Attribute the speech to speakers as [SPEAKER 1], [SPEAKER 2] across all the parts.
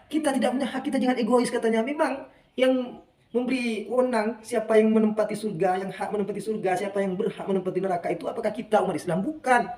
[SPEAKER 1] Kita tidak punya hak, kita jangan egois katanya. Memang yang memberi wewenang siapa yang menempati surga, yang hak menempati surga, siapa yang berhak menempati neraka itu apakah kita umat Islam? Bukan.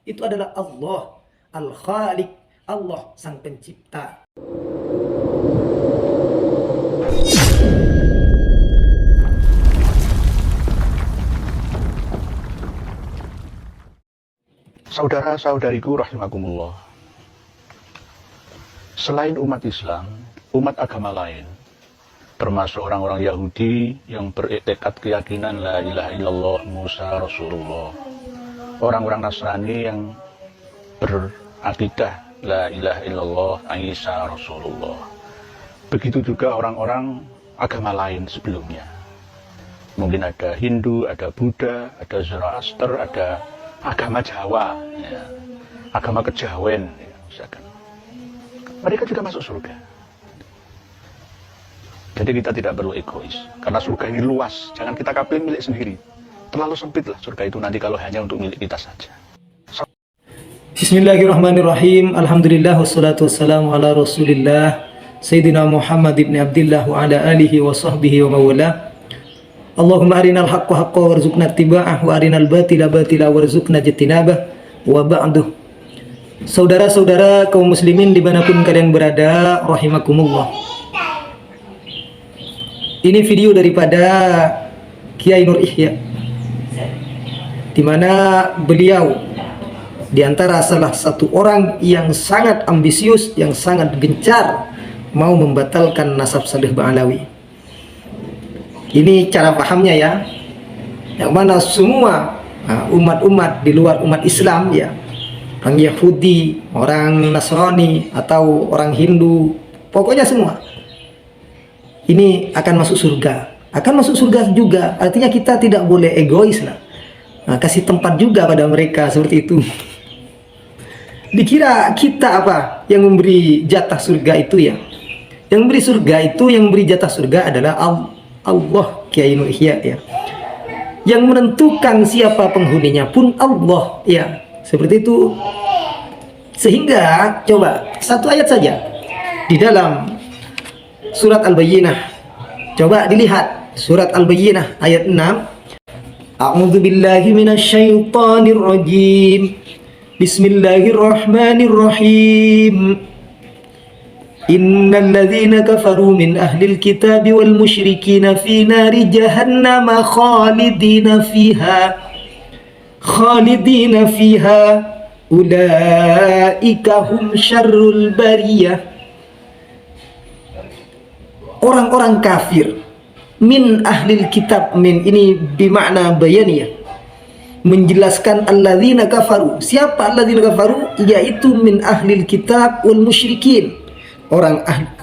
[SPEAKER 1] Itu adalah Allah, Al-Khaliq, Allah sang pencipta.
[SPEAKER 2] Saudara-saudariku rahimakumullah. Selain umat Islam, umat agama lain, termasuk orang-orang Yahudi yang beriktikad keyakinan la ilaha illallah Musa Rasulullah, orang-orang Nasrani yang berakidah la ilaha illallah Isa Rasulullah, begitu juga orang-orang agama lain sebelumnya. Mungkin ada Hindu, ada Buddha, ada Zoroaster, ada agama Jawa, ya, agama kejawen, ya, misalkan. Mereka juga masuk surga. Jadi kita tidak perlu egois, karena surga ini luas. Jangan kita kapil milik sendiri. Terlalu sempit lah surga itu nanti kalau hanya untuk milik kita saja.
[SPEAKER 1] Bismillahirrahmanirrahim. Alhamdulillah wassalatu wassalamu ala Rasulillah Sayyidina Muhammad ibn Abdullah wa ala alihi wa sahbihi wa mawala. Allahumma arinal haqqa haqqa warzuqna ittiba'ah wa arinal batila batila warzuqna ijtinabah. Wa ba'du. Saudara-saudara kaum muslimin dimanapun kalian berada, rahimakumullah. Ini video daripada Kiai Nur Ihya, di mana beliau di antara salah satu orang yang sangat ambisius, yang sangat gencar mau membatalkan nasab Saleh Ba'alawi. Ini cara pahamnya ya, yang mana semua umat-umat di luar umat Islam ya, orang Yahudi, orang Nasrani, atau orang Hindu, pokoknya semua ini akan masuk surga. Akan masuk surga juga, artinya kita tidak boleh egois lah. Kasih tempat juga pada mereka, seperti itu. Dikira kita apa yang memberi jatah surga itu ya? Yang memberi surga itu, yang memberi jatah surga adalah Allah, Kiai Nur Ihya ya. Yang menentukan siapa penghuninya pun Allah ya. Seperti itu. Sehingga coba satu ayat saja di dalam surat Al-Bayyinah. Coba dilihat surat Al-Bayyinah ayat 6. A'udzu billahi minasyaitonir rajim. Bismillahirrahmanirrahim. Innal ladzina kafaru min ahlil kitabi wal musyrikina fi nari jahannam khalidina fiha ulaika hum syarrul bariyah. Orang-orang kafir min ahlil kitab, min ini bermakna bayaniyah, menjelaskan alladzina kafaru. Siapa alladzina kafaru? Yaitu min ahlil kitab wal musyrikin,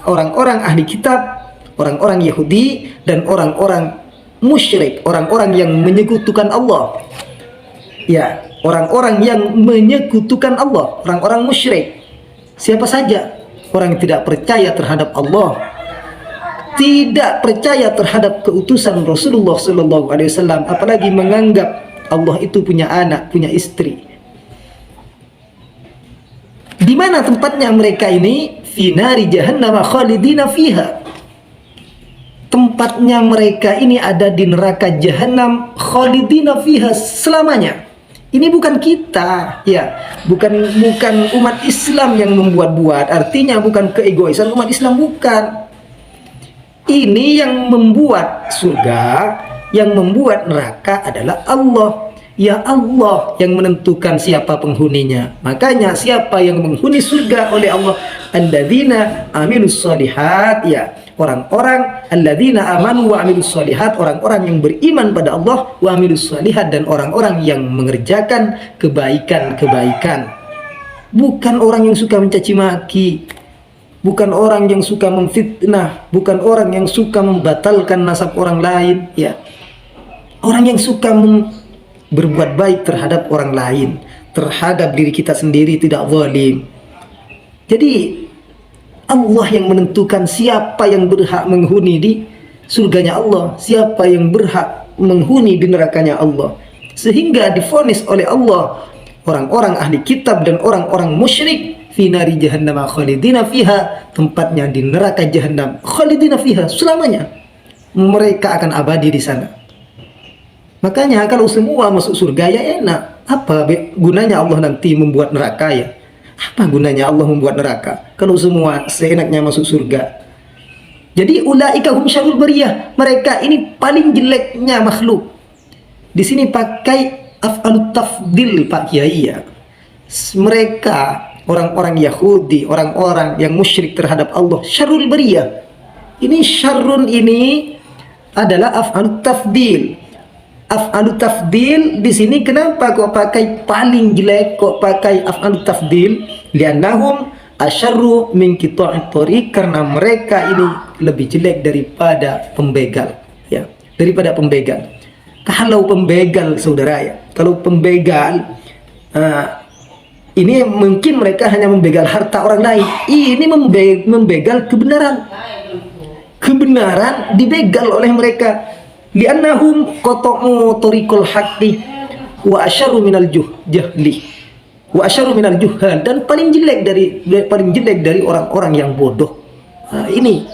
[SPEAKER 1] orang-orang ahli kitab, orang-orang Yahudi dan orang-orang musyrik, orang-orang yang menyekutukan Allah ya, orang-orang yang menyekutukan Allah, orang-orang musyrik. Siapa saja orang yang tidak percaya terhadap Allah, tidak percaya terhadap keutusan Rasulullah SAW, apalagi menganggap Allah itu punya anak, punya istri. Di mana tempatnya mereka ini? Fi nari jahannam khalidina fiha. Tempatnya mereka ini ada di neraka jahanam khalidina fiha, selamanya. Ini bukan kita ya, bukan umat Islam yang membuat-buat, artinya bukan keegoisan umat Islam, bukan. Ini yang membuat surga, yang membuat neraka adalah Allah. Ya Allah yang menentukan siapa penghuninya. Makanya siapa yang menghuni surga oleh Allah? Alladzina amilus shalihat ya, orang-orang alladzina amanu wa amilus shalihat, orang-orang yang beriman pada Allah, wa amilus shalihat, dan orang-orang yang mengerjakan kebaikan-kebaikan. Bukan orang yang suka mencaci maki, bukan orang yang suka memfitnah, bukan orang yang suka membatalkan nasab orang lain ya. Orang yang suka berbuat baik terhadap orang lain, terhadap diri kita sendiri, tidak zalim. Jadi Allah yang menentukan siapa yang berhak menghuni di surganya Allah, siapa yang berhak menghuni di nerakanya Allah. Sehingga divonis oleh Allah orang-orang ahli kitab dan orang-orang musyrik fi nari jahannam khalidina fiha, tempatnya di neraka jahanam khalidina fiha, selamanya. Mereka akan abadi di sana. Makanya kalau semua masuk surga ya enak. Apa gunanya Allah nanti membuat neraka ya? Apa gunanya Allah membuat neraka kalau semua seenaknya masuk surga? Jadi ulaika hum syarrul bariyah, mereka ini paling jeleknya makhluk. Di sini pakai af'alut tafdil Pak Kiai ya. Mereka orang-orang Yahudi, orang-orang yang musyrik terhadap Allah, syarrul bariyah. Ini syarrun ini adalah af'alut tafdil. Af'alut tafdil di sini kenapa kok pakai paling jelek, kok pakai af'alut tafdil? Li'annahum asyarru min qita'it thariq, karena mereka ini lebih jelek daripada pembegal ya, daripada pembegal. Kalau pembegal saudara ya, kalau pembegal ini mungkin mereka hanya membegal harta orang lain. Ini membegal kebenaran. Kebenaran dibegal oleh mereka. Li'annahum qata'u tariqal haqqi wa asyarru minal jahli wa asyarru minal juhal, dan paling jelek dari orang-orang yang bodoh. Ini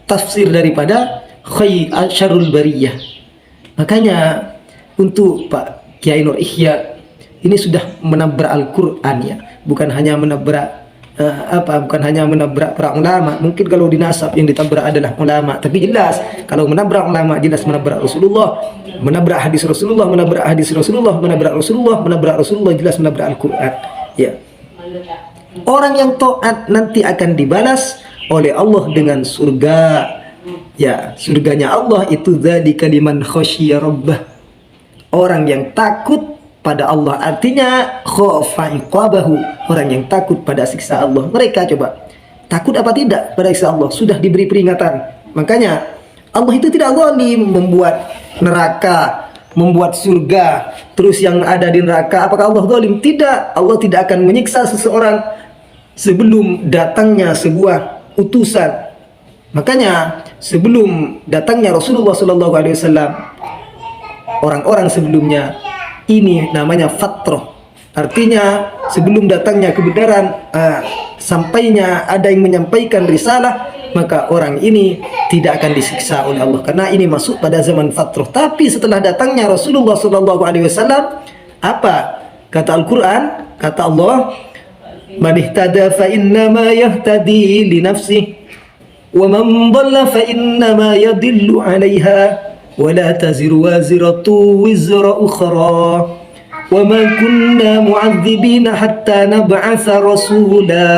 [SPEAKER 1] tafsir daripada syarrul bariyah. Makanya untuk Pak Kiai Nur Ihya ini sudah menabrak Al-Qur'an ya, bukan hanya menabrak bukan hanya menabrak para ulama. Mungkin kalau dinasab yang ditabrak adalah ulama, tapi jelas kalau menabrak ulama jelas menabrak Rasulullah, menabrak hadis Rasulullah, menabrak hadis Rasulullah, menabrak Rasulullah, menabrak Rasulullah, jelas menabrak Al-Qur'an ya. Orang yang taat nanti akan dibalas oleh Allah dengan surga ya. Surganya Allah itu dzalika liman khasyya rabbah, orang yang takut pada Allah, artinya khafa iqabahu, orang yang takut pada siksa Allah. Mereka coba takut apa tidak pada siksa Allah, sudah diberi peringatan. Makanya Allah itu tidak zalim membuat neraka, membuat surga, terus yang ada di neraka. Apakah Allah zalim? Tidak. Allah tidak akan menyiksa seseorang sebelum datangnya sebuah utusan. Makanya sebelum datangnya Rasulullah SAW, orang-orang sebelumnya ini namanya fatrah, artinya sebelum datangnya kebenaran, sampainya ada yang menyampaikan risalah, maka orang ini tidak akan disiksa oleh Allah karena ini masuk pada zaman fatrah. Tapi setelah datangnya Rasulullah SAW, apa kata Al-Quran? Kata Allah, man ihtada fa innama yahtadi li nafsihi wa man dhalla fa innama yadillu 'alaiha ولا تزر وازرة وزر أخرى وما كنا معذبين حتى نبعث رسولا.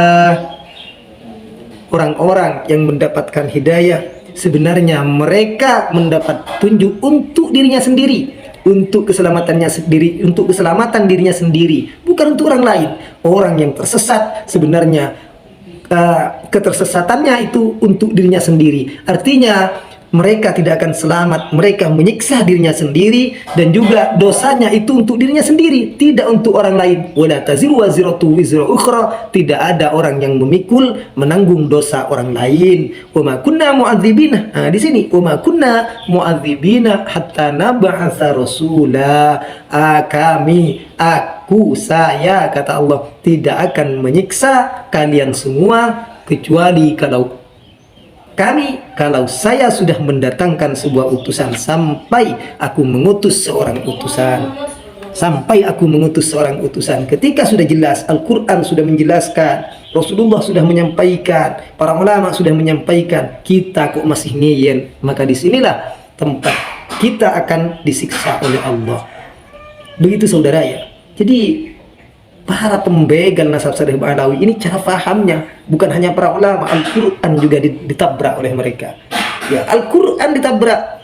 [SPEAKER 1] Orang-orang yang mendapatkan hidayah sebenarnya mereka mendapat petunjuk untuk dirinya sendiri, untuk keselamatannya sendiri, untuk keselamatan dirinya sendiri, bukan untuk orang lain. Orang yang tersesat sebenarnya ketersesatannya itu untuk dirinya sendiri, artinya mereka tidak akan selamat, mereka menyiksa dirinya sendiri, dan juga dosanya itu untuk dirinya sendiri, tidak untuk orang lain. Wala taziru waziratu wizra ukhra, tidak ada orang yang memikul menanggung dosa orang lain. Wa ma kunna mu'adzibina. Di sini wa ma kunna mu'adzibina hatta nab'atsa rasula. Saya kata Allah tidak akan menyiksa kalian semua kecuali kalau saya sudah mendatangkan sebuah utusan, sampai aku mengutus seorang utusan. Ketika sudah jelas, Al-Quran sudah menjelaskan, Rasulullah sudah menyampaikan, para ulama sudah menyampaikan, kita kok masih ngeyel, maka disinilah tempat kita akan disiksa oleh Allah. Begitu saudara ya. Jadi para pembegal nasab saleh Ba'alawi ini cara fahamnya bukan hanya para ulama, Al-Quran juga ditabrak oleh mereka ya. Al-Quran ditabrak,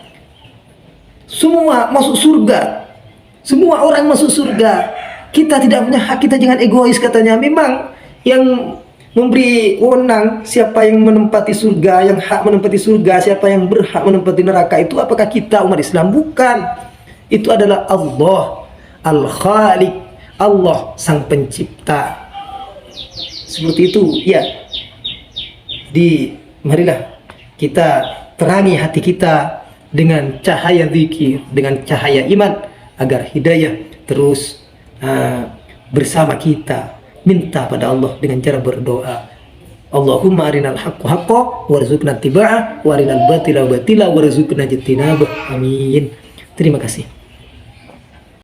[SPEAKER 1] semua masuk surga, semua orang masuk surga. Kita tidak punya hak, kita jangan egois katanya. Memang yang memberi wewenang siapa yang menempati surga, yang hak menempati surga, siapa yang berhak menempati neraka itu apakah kita umat Islam? Bukan. Itu adalah Allah Al-Khaliq, Allah sang pencipta. Seperti itu ya. Marilah kita terangi hati kita dengan cahaya zikir, dengan cahaya iman, agar hidayah terus bersama kita. minta pada Allah dengan cara berdoa. Allahumma arinal haqqo haqqo warzuqna tiba'ah wa arinal batila batila warzuqna jitinabah. Amin. Terima kasih.